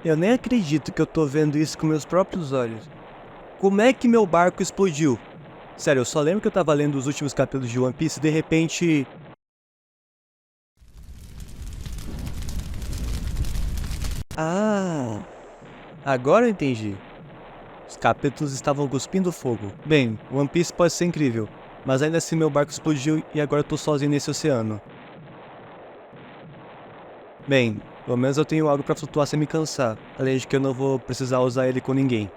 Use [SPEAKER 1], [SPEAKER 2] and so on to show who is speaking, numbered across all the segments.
[SPEAKER 1] Eu nem acredito que eu tô vendo isso com meus próprios olhos. Como é que meu barco explodiu? Sério, eu só lembro que eu tava lendo os últimos capítulos de One Piece e de repente... Ah, agora eu entendi. Os capítulos estavam cuspindo fogo. Bem, One Piece pode ser incrível, mas ainda assim meu barco explodiu e agora eu tô sozinho nesse oceano. Bem, pelo menos eu tenho algo pra flutuar sem me cansar, além de que eu não vou precisar usar ele com ninguém.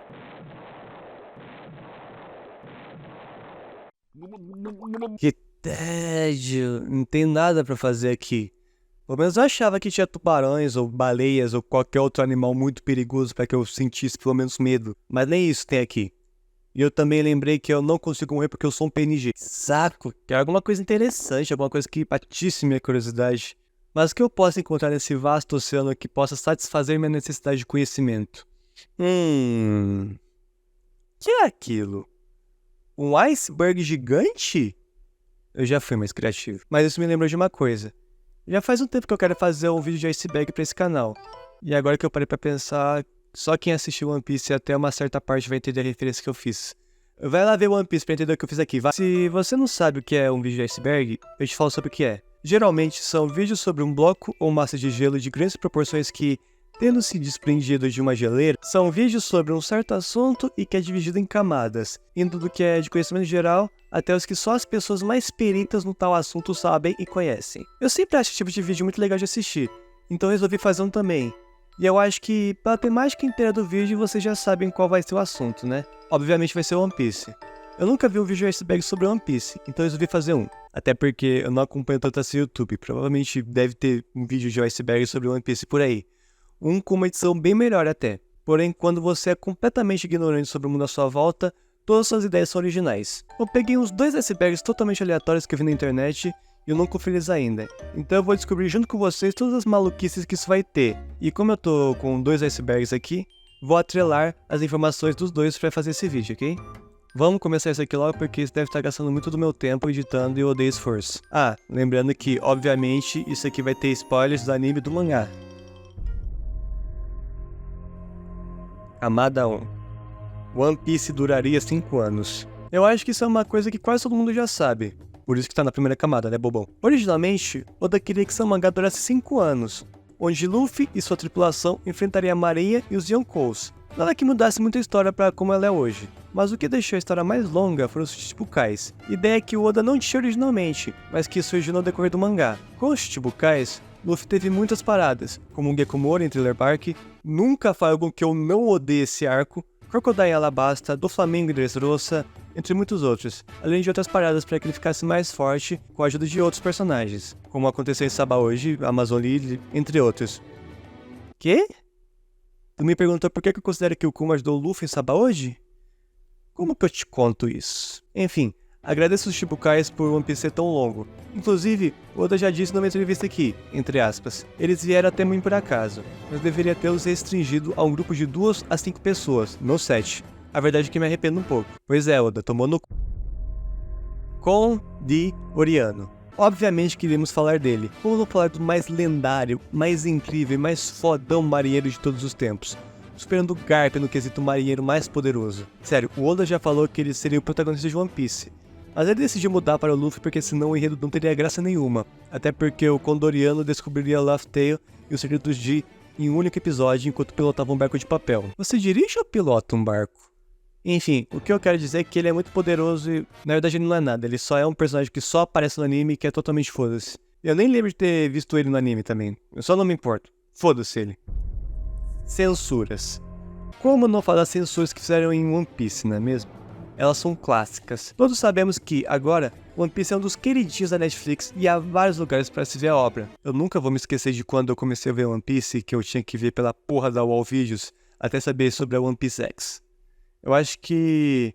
[SPEAKER 1] Que tédio, não tem nada pra fazer aqui. Pelo menos eu achava que tinha tubarões ou baleias ou qualquer outro animal muito perigoso para que eu sentisse pelo menos medo, mas nem isso tem aqui. E eu também lembrei que eu não consigo morrer porque eu sou um PNG. Saco, que é alguma coisa interessante, alguma coisa que batisse minha curiosidade. Mas o que eu posso encontrar nesse vasto oceano que possa satisfazer minha necessidade de conhecimento? Que é aquilo? Um iceberg gigante? Eu já fui mais criativo. Mas isso me lembrou de uma coisa. Já faz um tempo que eu quero fazer um vídeo de iceberg pra esse canal. E agora que eu parei pra pensar, só quem assistiu One Piece até uma certa parte vai entender a referência que eu fiz. Vai lá ver One Piece pra entender o que eu fiz aqui, vai. Se você não sabe o que é um vídeo de iceberg, eu te falo sobre o que é. Geralmente são vídeos sobre um bloco ou massa de gelo de grandes proporções que, tendo se desprendido de uma geleira, são vídeos sobre um certo assunto e que é dividido em camadas, indo do que é de conhecimento geral até os que só as pessoas mais peritas no tal assunto sabem e conhecem. Eu sempre acho esse tipo de vídeo muito legal de assistir, então resolvi fazer um também. E eu acho que, pela temática inteira do vídeo, vocês já sabem qual vai ser o assunto, né? Obviamente vai ser One Piece. Eu nunca vi um vídeo de iceberg sobre One Piece, então resolvi fazer um. Até porque eu não acompanho tanto assim o YouTube, provavelmente deve ter um vídeo de iceberg sobre One Piece por aí. Um com uma edição bem melhor até. Porém, quando você é completamente ignorante sobre o mundo à sua volta, todas suas ideias são originais. Eu peguei uns 2 icebergs totalmente aleatórios que eu vi na internet e eu não conferi eles ainda. Então eu vou descobrir junto com vocês todas as maluquices que isso vai ter. E como eu tô com 2 icebergs aqui, vou atrelar as informações dos dois para fazer esse vídeo, ok? Vamos começar isso aqui logo porque isso deve estar gastando muito do meu tempo editando e eu odeio esforço. Ah, lembrando que, obviamente, isso aqui vai ter spoilers do anime e do mangá. Camada 1. One Piece duraria 5 anos. Eu acho que isso é uma coisa que quase todo mundo já sabe. Por isso que tá na primeira camada, né, bobão? Originalmente, Oda queria que seu mangá durasse 5 anos, onde Luffy e sua tripulação enfrentariam a Marinha e os Yonkous. Nada que mudasse muito a história para como ela é hoje. Mas o que deixou a história mais longa foram os Chichibukais. Ideia que o Oda não tinha originalmente, mas que surgiu no decorrer do mangá. Com os Chichibukais, Luffy teve muitas paradas, como um Gekomori em Thriller Bark, nunca foi algo que eu não odeie esse arco, Crocodile em Alabasta, do Flamengo em Dressrosa, entre muitos outros, além de outras paradas para que ele ficasse mais forte com a ajuda de outros personagens, como aconteceu em Sabaody, Amazon Lily, entre outros. Quê? Tu me perguntou por que eu considero que o Kuma ajudou o Luffy em Sabaody? Como que eu te conto isso? Enfim, agradeço os Chichibukais por One Piece ser tão longo. Inclusive, Oda já disse numa entrevista aqui, entre aspas, eles vieram até mim por acaso, mas deveria tê-los restringido a um grupo de 2 a 5 pessoas, não 7. A verdade é que me arrependo um pouco. Pois é, Oda, tomou no com de Oriano. Obviamente queríamos falar dele. Vamos falar do mais lendário, mais incrível e mais fodão marinheiro de todos os tempos. Superando o Garp no quesito marinheiro mais poderoso. Sério, o Oda já falou que ele seria o protagonista de One Piece. Mas ele decidiu mudar para o Luffy porque senão o enredo não teria graça nenhuma. Até porque o Condoriano descobriria Laugh Tale e os segredos de em um único episódio enquanto pilotava um barco de papel. Você dirige ou pilota um barco? Enfim, o que eu quero dizer é que ele é muito poderoso e, na verdade, ele não é nada. Ele só é um personagem que só aparece no anime e que é totalmente foda-se. Eu nem lembro de ter visto ele no anime também. Eu só não me importo. Foda-se ele. Censuras. Como não falar das censuras que fizeram em One Piece, não é mesmo? Elas são clássicas. Todos sabemos que, agora, One Piece é um dos queridinhos da Netflix e há vários lugares para se ver a obra. Eu nunca vou me esquecer de quando eu comecei a ver One Piece, que eu tinha que ver pela porra da Wall Videos, até saber sobre a One Piece X. Eu acho que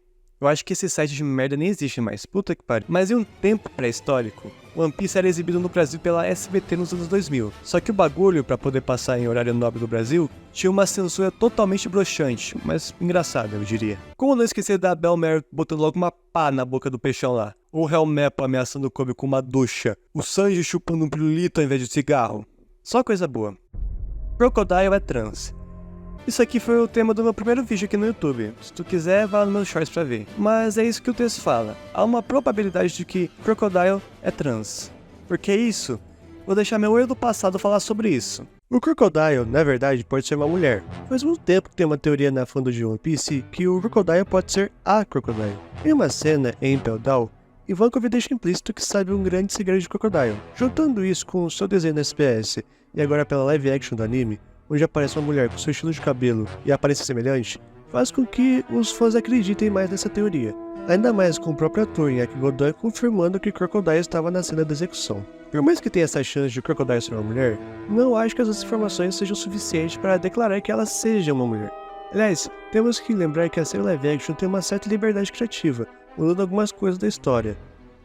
[SPEAKER 1] esse site de merda nem existe mais, puta que pariu. Mas em um tempo pré-histórico, One Piece era exibido no Brasil pela SBT nos anos 2000. Só que o bagulho, pra poder passar em horário nobre do Brasil, tinha uma censura totalmente broxante, mas engraçada, eu diria. Como não esquecer da Bell Mare botando logo uma pá na boca do peixão lá, o Helmepo ameaçando o Kobe com uma ducha, o Sanji chupando um pirulito ao invés de cigarro. Só coisa boa. Crocodile é trans. Isso aqui foi o tema do meu primeiro vídeo aqui no YouTube. Se tu quiser, vá nos meus shorts pra ver. Mas é isso que o texto fala. Há uma probabilidade de que Crocodile é trans. Por que isso? Vou deixar meu eu do passado falar sobre isso. O Crocodile, na verdade, pode ser uma mulher. Faz muito tempo que tem uma teoria na fandom de One Piece que o Crocodile pode ser a Crocodile. Em uma cena em Impel Down, Ivankov deixa implícito que sabe um grande segredo de Crocodile. Juntando isso com o seu desenho no SPS e agora pela live action do anime, onde aparece uma mulher com seu estilo de cabelo e aparência semelhante, faz com que os fãs acreditem mais nessa teoria. Ainda mais com o próprio ator Inaki Godoy confirmando que Crocodile estava na cena da execução. Por mais que tenha essa chance de Crocodile ser uma mulher, não acho que essas informações sejam suficientes para declarar que ela seja uma mulher. Aliás, temos que lembrar que a série live action tem uma certa liberdade criativa, mudando algumas coisas da história.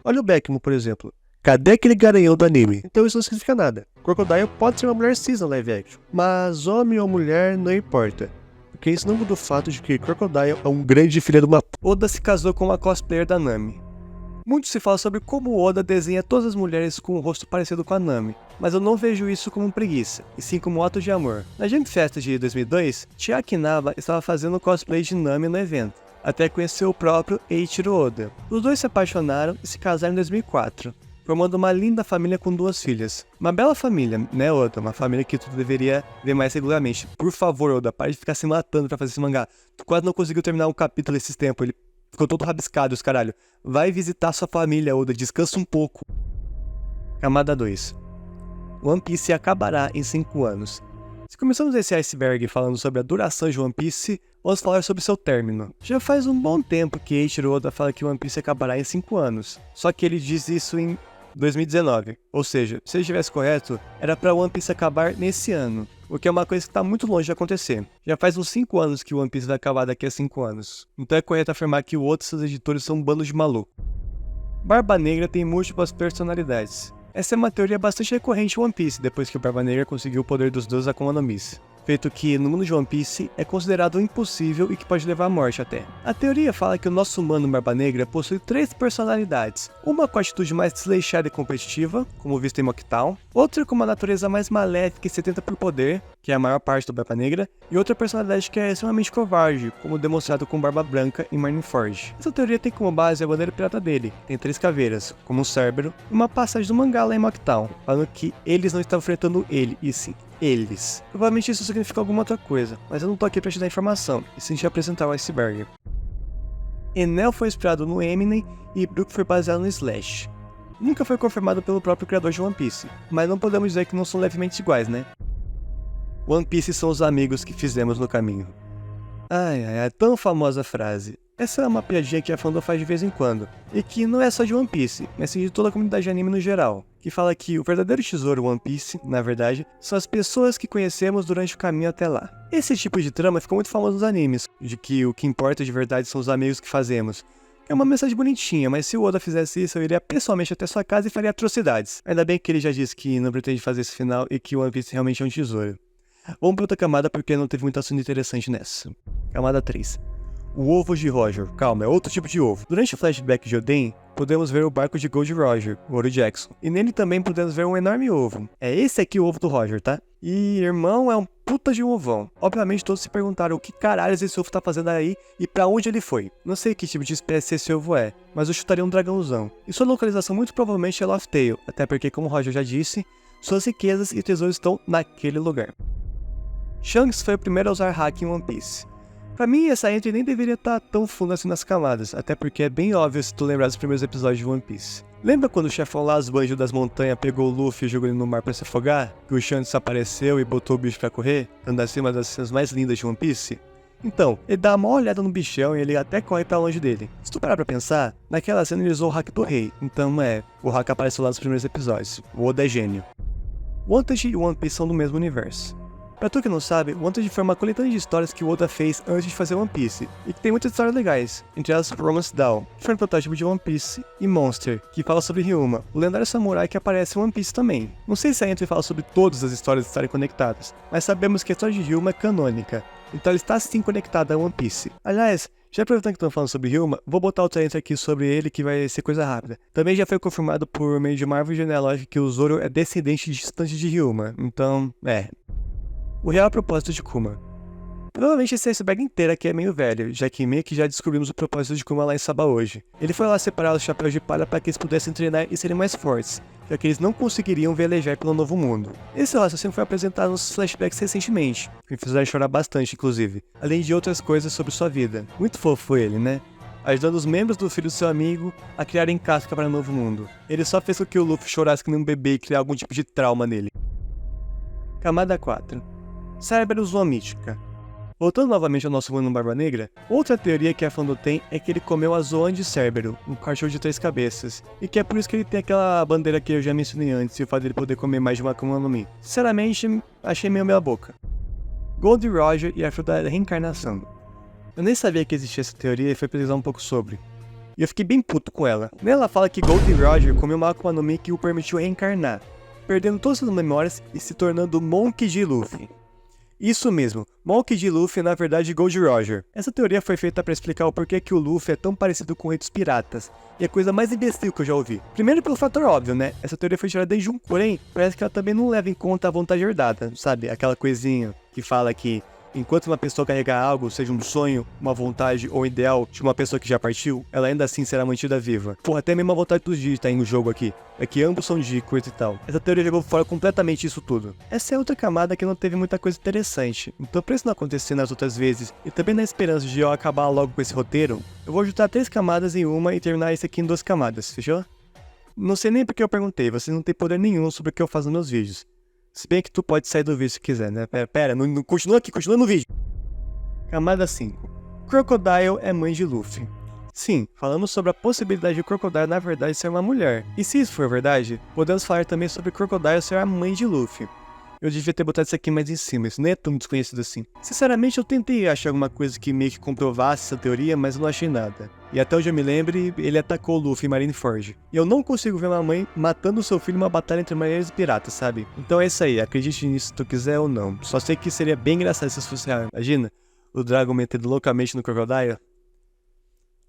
[SPEAKER 1] Olha o Beckman, por exemplo. Cadê aquele garanhão do anime? Então isso não significa nada. Crocodile pode ser uma mulher cis na live action, mas homem ou mulher não importa. Porque isso não muda o fato de que Crocodile é um grande filho de uma p... Oda se casou com uma cosplayer da Nami. Muito se fala sobre como Oda desenha todas as mulheres com um rosto parecido com a Nami, mas eu não vejo isso como preguiça, e sim como um ato de amor. Na Jump Fest de 2002, Chiaki Naba estava fazendo cosplay de Nami no evento, até conhecer o próprio Eiichiro Oda. Os dois se apaixonaram e se casaram em 2004. Formando uma linda família com 2 filhas. Uma bela família, né, Oda? Uma família que tu deveria ver mais regularmente. Por favor, Oda, pare de ficar se matando pra fazer esse mangá. Tu quase não conseguiu terminar um capítulo esses tempos, ele ficou todo rabiscado, os caralho. Vai visitar sua família, Oda, descansa um pouco. Camada 2. One Piece acabará em 5 anos. Se começamos esse iceberg falando sobre a duração de One Piece, vamos falar sobre seu término. Já faz um bom tempo que Eiichiro Oda fala que One Piece acabará em 5 anos, só que ele diz isso em 2019, ou seja, se ele estivesse correto, era pra One Piece acabar nesse ano, o que é uma coisa que tá muito longe de acontecer. Já faz uns 5 anos que One Piece vai acabar daqui a 5 anos, então é correto afirmar que o Oda e seus editores são um bando de maluco. Barba Negra tem múltiplas personalidades. Essa é uma teoria bastante recorrente em One Piece, depois que o Barba Negra conseguiu o poder dos deuses Akuma no Mi. Feito que, no mundo de One Piece, é considerado impossível e que pode levar à morte até. A teoria fala que o nosso humano Barba Negra possui 3 personalidades, uma com a atitude mais desleixada e competitiva, como visto em Mocktown, outra com uma natureza mais maléfica e sedenta por poder, que é a maior parte do Barba Negra, e outra personalidade que é extremamente covarde, como demonstrado com Barba Branca em Marineford. Essa teoria tem como base a bandeira pirata dele, tem 3 caveiras, como um Cérbero, e uma passagem do mangá lá em Mocktown, falando que eles não estavam enfrentando ele, e sim, eles. Provavelmente isso significa alguma outra coisa, mas eu não tô aqui pra te dar informação, e sim te apresentar o iceberg. Enel foi inspirado no Eminem e Brook foi baseado no Slash. Nunca foi confirmado pelo próprio criador de One Piece, mas não podemos dizer que não são levemente iguais, né? One Piece são os amigos que fizemos no caminho. Ai, a tão famosa frase. Essa é uma piadinha que a fandom faz de vez em quando, e que não é só de One Piece, mas sim de toda a comunidade de anime no geral, que fala que o verdadeiro tesouro One Piece, na verdade, são as pessoas que conhecemos durante o caminho até lá. Esse tipo de trama ficou muito famoso nos animes, de que o que importa de verdade são os amigos que fazemos. É uma mensagem bonitinha, mas se o Oda fizesse isso, eu iria pessoalmente até sua casa e faria atrocidades. Ainda bem que ele já disse que não pretende fazer esse final e que One Piece realmente é um tesouro. Vamos pra outra camada porque não teve muito assunto interessante nessa. Camada 3. O ovo de Roger. Calma, é outro tipo de ovo. Durante o flashback de Oden, podemos ver o barco de Gold Roger, o Ouro Jackson. E nele também podemos ver um enorme ovo. É esse aqui o ovo do Roger, tá? E, irmão, é um puta de um ovão. Obviamente todos se perguntaram o que caralhos esse ovo tá fazendo aí e pra onde ele foi. Não sei que tipo de espécie esse ovo é, mas eu chutaria um dragãozão. E sua localização muito provavelmente é Laugh Tale, até porque, como o Roger já disse, suas riquezas e tesouros estão naquele lugar. Shanks foi o primeiro a usar hack em One Piece. Pra mim, essa entry nem deveria estar tão fundo assim nas camadas, até porque é bem óbvio se tu lembrar dos primeiros episódios de One Piece. Lembra quando o chefão lá, os banjos das montanhas, pegou o Luffy e jogou ele no mar pra se afogar? Que o Shanks apareceu e botou o bicho pra correr, dando assim uma das cenas mais lindas de One Piece? Então, ele dá uma olhada no bichão e ele até corre pra longe dele. Se tu parar pra pensar, naquela cena ele usou o hack do rei, então o hack apareceu lá nos primeiros episódios. O Oda é gênio. Wanted e One Piece são do mesmo universo. Pra tu que não sabe, Wanted foi uma coletânea de histórias que o Oda fez antes de fazer One Piece, e que tem muitas histórias legais, entre elas Romance Down, que foi um protótipo de One Piece, e Monster, que fala sobre Ryuma, o lendário samurai que aparece em One Piece também. Não sei se a entry fala sobre todas as histórias estarem conectadas, mas sabemos que a história de Ryuma é canônica, então ela está sim conectada a One Piece. Aliás, já aproveitando que estão falando sobre Ryuma, vou botar outra entry aqui sobre ele que vai ser coisa rápida. Também já foi confirmado por meio de uma árvore genealógica que o Zoro é descendente distante de Ryuma, então, O real propósito de Kuma. Provavelmente esse iceberg inteiro aqui é meio velho, já que meio que já descobrimos o propósito de Kuma lá em Saba hoje. Ele foi lá separar os chapéus de palha para que eles pudessem treinar e serem mais fortes, já que eles não conseguiriam velejar pelo novo mundo. Esse raciocínio foi apresentado nos flashbacks recentemente, que me fizeram chorar bastante inclusive, além de outras coisas sobre sua vida. Muito fofo ele, né? Ajudando os membros do filho do seu amigo a criarem casca para o novo mundo. Ele só fez com que o Luffy chorasse que nem um bebê e criar algum tipo de trauma nele. Camada 4. Cerberus Zoa Mítica. Voltando novamente ao nosso mundo Barba Negra, outra teoria que a fandom tem é que ele comeu a Zoan de Cerbero, um cachorro de 3 cabeças, e que é por isso que ele tem aquela bandeira que eu já mencionei antes e o fato dele poder comer mais de uma Akuma no Mi. Sinceramente, achei meio meia boca. Gold Roger e a fruta da reencarnação. Eu nem sabia que existia essa teoria e fui pesquisar um pouco sobre. E eu fiquei bem puto com ela. Nela fala que Gold Roger comeu uma Akuma no Mi que o permitiu reencarnar, perdendo todas as memórias e se tornando Monkey D. Luffy. Isso mesmo, Monkey D. Luffy é na verdade Gold Roger. Essa teoria foi feita para explicar o porquê que o Luffy é tão parecido com o Rei dos Piratas, e é a coisa mais imbecil que eu já ouvi. Primeiro pelo fator óbvio, né? Essa teoria foi tirada desde porém, parece que ela também não leva em conta a vontade herdada, sabe? Aquela coisinha que fala que enquanto uma pessoa carregar algo, seja um sonho, uma vontade ou um ideal de uma pessoa que já partiu, ela ainda assim será mantida viva. Porra, até mesmo a vontade dos Digi tá aí no jogo aqui. É que ambos são Digi, coisa e tal. Essa teoria jogou fora completamente isso tudo. Essa é outra camada que não teve muita coisa interessante. Então pra isso não acontecer nas outras vezes, e também na esperança de eu acabar logo com esse roteiro, eu vou juntar 3 camadas em uma e terminar esse aqui em 2 camadas, fechou? Não sei nem porque eu perguntei, vocês não têm poder nenhum sobre o que eu faço nos meus vídeos. Se bem que tu pode sair do vídeo se quiser, né? Pera, não continua aqui, continua no vídeo. Camada 5. Crocodile é mãe de Luffy. Sim, falamos sobre a possibilidade de Crocodile na verdade ser uma mulher. E se isso for verdade, podemos falar também sobre Crocodile ser a mãe de Luffy. Eu devia ter botado isso aqui mais em cima, isso nem é tão desconhecido assim. Sinceramente, eu tentei achar alguma coisa que meio que comprovasse essa teoria, mas eu não achei nada. E até onde eu me lembre, ele atacou o Luffy em Marineford. E eu não consigo ver uma mãe matando seu filho em uma batalha entre marinheiros e piratas, sabe? Então é isso aí, acredite nisso se tu quiser ou não. Só sei que seria bem engraçado se isso fosse real. Imagina, o Dragon metendo loucamente no Crocodile.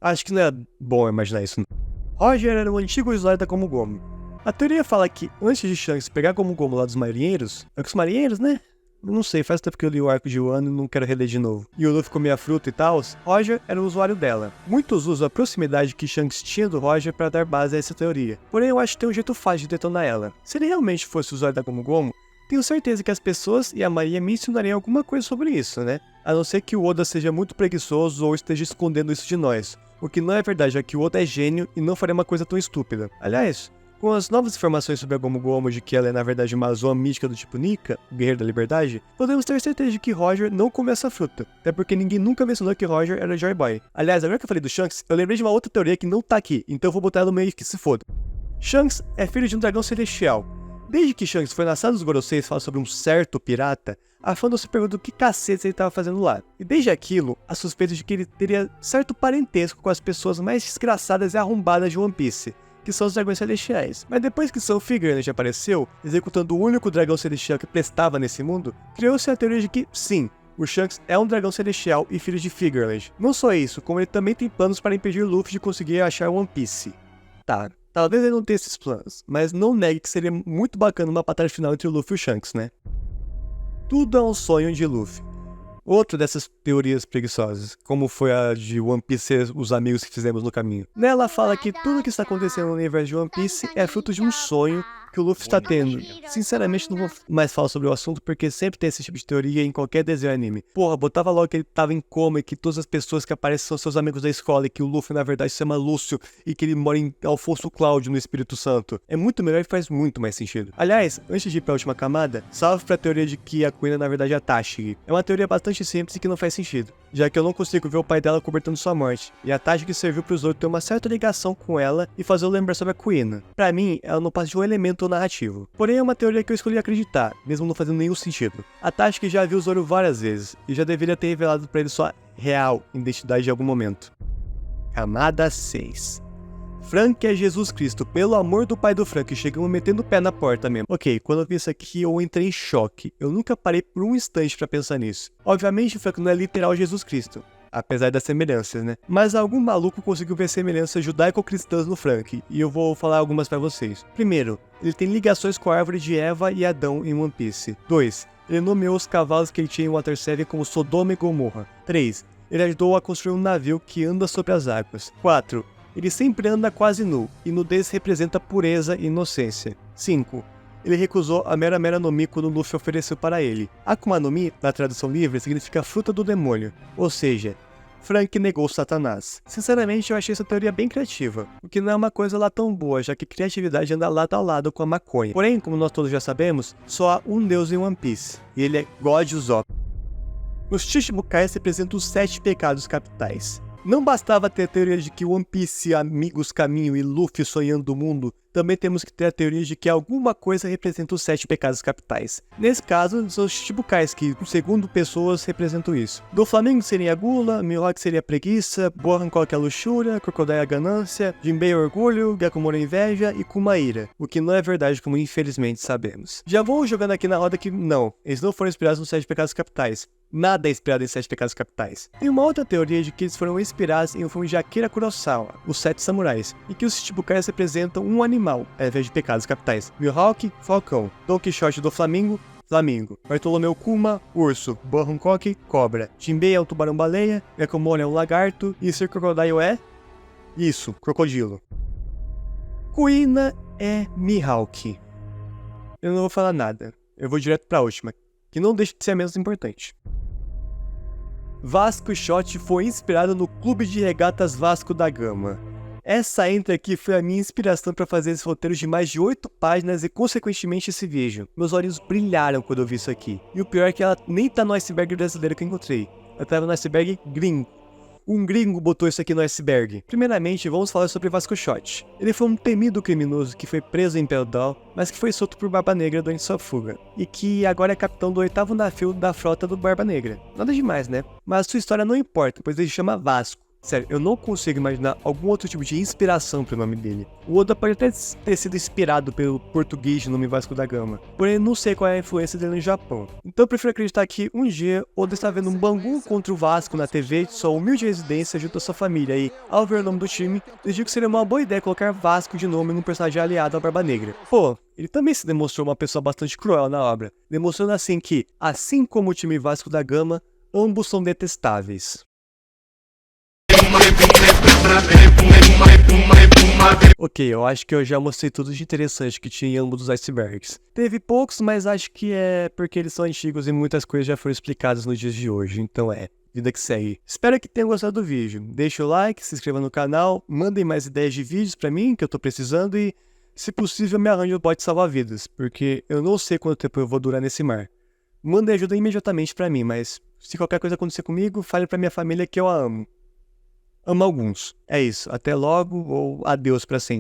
[SPEAKER 1] Acho que não é bom imaginar isso, não. Roger era o antigo usuário da Gomu Gomu. A teoria fala que, antes de Shanks pegar Gomu Gomu lá dos marinheiros... É com os marinheiros, né? Não sei, faz tempo que eu li o arco de Wano e não quero reler de novo. E o Luffy comia a fruta e tal, Roger era o usuário dela. Muitos usam a proximidade que Shanks tinha do Roger para dar base a essa teoria. Porém, eu acho que tem um jeito fácil de detonar ela. Se ele realmente fosse o usuário da Gomu Gomu, tenho certeza que as pessoas e a Maria me ensinariam alguma coisa sobre isso, né? A não ser que o Oda seja muito preguiçoso ou esteja escondendo isso de nós. O que não é verdade, já que o Oda é gênio e não faria uma coisa tão estúpida. Aliás, com as novas informações sobre a Gomu Gomu de que ela é na verdade uma Zoa mística do tipo Nika, o Guerreiro da Liberdade, podemos ter certeza de que Roger não come essa fruta, até porque ninguém nunca mencionou que Roger era Joy Boy. Aliás, agora que eu falei do Shanks, eu lembrei de uma outra teoria que não tá aqui, então eu vou botar ela no meio que se foda. Shanks é filho de um dragão celestial. Desde que Shanks foi na sala dos Goroseis falar sobre um certo pirata, a fandom se pergunta o que cacete ele estava fazendo lá. E desde aquilo, a suspeita de que ele teria certo parentesco com as pessoas mais desgraçadas e arrombadas de One Piece, que são os dragões celestiais. Mas depois que Sun Figueiredo apareceu, executando o único dragão celestial que prestava nesse mundo, criou-se a teoria de que, sim, o Shanks é um dragão celestial e filho de Figueiredo. Não só isso, como ele também tem planos para impedir Luffy de conseguir achar One Piece. Tá, talvez ele não tenha esses planos, mas não negue que seria muito bacana uma batalha final entre o Luffy e o Shanks, né? Tudo é um sonho de Luffy. Outra dessas teorias preguiçosas, como foi a de One Piece e os amigos que fizemos no caminho. Nela fala que tudo que está acontecendo no universo de One Piece é fruto de um sonho que o Luffy está tendo. Sinceramente, não vou mais falar sobre o assunto, porque sempre tem esse tipo de teoria em qualquer desenho anime. Porra, botava logo que ele tava em coma e que todas as pessoas que aparecem são seus amigos da escola e que o Luffy, na verdade, se chama Lúcio e que ele mora em Alfonso Cláudio, no Espírito Santo. É muito melhor e faz muito mais sentido. Aliás, antes de ir pra última camada, salve pra teoria de que a Kuina, na verdade, é a Tashigi. É uma teoria bastante simples e que não faz sentido, já que eu não consigo ver o pai dela cobertando sua morte, e a Tashigi serviu pro Zoro ter uma certa ligação com ela e fazer eu lembrar sobre a Kuina. Pra mim, ela não passa de um elemento narrativo. Porém, é uma teoria que eu escolhi acreditar, mesmo não fazendo nenhum sentido. A Tashigi já viu o Zoro várias vezes, e já deveria ter revelado pra ele sua real identidade em algum momento. Camada 6. Frank é Jesus Cristo, pelo amor do pai do Frank, chegamos metendo o pé na porta mesmo. Ok, quando eu vi isso aqui eu entrei em choque, eu nunca parei por um instante pra pensar nisso. Obviamente o Frank não é literal Jesus Cristo, apesar das semelhanças, né? Mas algum maluco conseguiu ver semelhanças judaico-cristãs no Frank, e eu vou falar algumas pra vocês. Primeiro, ele tem ligações com a árvore de Eva e Adão em One Piece. 2. Ele nomeou os cavalos que ele tinha em Water 7 como Sodoma e Gomorra. 3. Ele ajudou a construir um navio que anda sobre as águas. 4. Ele sempre anda quase nu, e nudez representa pureza e inocência. 5. Ele recusou a Mera Mera no Mi quando Luffy ofereceu para ele. Akuma no Mi, na tradução livre, significa fruta do demônio, ou seja, Frank negou Satanás. Sinceramente, eu achei essa teoria bem criativa, o que não é uma coisa lá tão boa, já que criatividade anda lado a lado com a maconha. Porém, como nós todos já sabemos, só há um deus em One Piece, e ele é God Usopp. Os Chichibukais representam os 7 pecados capitais. Não bastava ter a teoria de que One Piece, Amigos Caminho e Luffy sonhando o mundo, também temos que ter a teoria de que alguma coisa representa os 7 pecados capitais. Nesse caso, são os Chichibukais, que, segundo pessoas, representam isso. Do Flamengo seria a gula, Mihawk seria a preguiça, Boa Hancock a luxúria, Crocodile a ganância, Jinbei o orgulho, Gyakumura a inveja e Kuma a ira, o que não é verdade, como infelizmente sabemos. Já vou jogando aqui na roda que não, eles não foram inspirados nos 7 pecados capitais. Nada é inspirado em 7 pecados capitais. Tem uma outra teoria de que eles foram inspirados em um filme de Akira Kurosawa, Os 7 Samurais, e que os Chichibukais representam um animal, ao invés de pecados capitais. Mihawk, falcão. Don Quixote do Flamingo, Flamingo. Bartolomeu Kuma, urso. Boa Hancock, cobra. Jinbei é o tubarão-baleia, Yakumura é o lagarto, e Sir Crocodile é... isso, crocodilo. Kuina é Mihawk. Eu não vou falar nada, eu vou direto pra última, que não deixa de ser a menos importante. Vasco Shot foi inspirado no Clube de Regatas Vasco da Gama. Essa entra aqui foi a minha inspiração para fazer esse roteiro de mais de 8 páginas e consequentemente esse vídeo. Meus olhos brilharam quando eu vi isso aqui. E o pior é que ela nem tá no iceberg brasileiro que eu encontrei. Ela tava no iceberg gringo. Um gringo botou isso aqui no iceberg. Primeiramente, vamos falar sobre Vasco Shot. Ele foi um temido criminoso que foi preso em Impel Down, mas que foi solto por Barba Negra durante sua fuga. E que agora é capitão do 8º navio da frota do Barba Negra. Nada demais, né? Mas sua história não importa, pois ele se chama Vasco. Sério, eu não consigo imaginar algum outro tipo de inspiração pro nome dele. O Oda pode até ter sido inspirado pelo português de nome Vasco da Gama, porém não sei qual é a influência dele no Japão. Então eu prefiro acreditar que um dia Oda está vendo um Bangu contra o Vasco na TV de sua humilde residência junto à sua família e, ao ver o nome do time, decidiu que seria uma boa ideia colocar Vasco de nome num personagem aliado à Barba Negra. Pô, ele também se demonstrou uma pessoa bastante cruel na obra, demonstrando assim que, assim como o time Vasco da Gama, ambos são detestáveis. Ok, eu acho que eu já mostrei tudo de interessante que tinha em ambos dos icebergs. Teve poucos, mas acho que é porque eles são antigos e muitas coisas já foram explicadas nos dias de hoje, então vida que segue. Espero que tenham gostado do vídeo. Deixa o like, se inscreva no canal, mandem mais ideias de vídeos pra mim, que eu tô precisando, e se possível me arranje um bote salva-vidas, porque eu não sei quanto tempo eu vou durar nesse mar. Mandem ajuda imediatamente pra mim, mas se qualquer coisa acontecer comigo, fale pra minha família que eu a amo. Amo alguns. É isso. Até logo ou adeus pra sempre.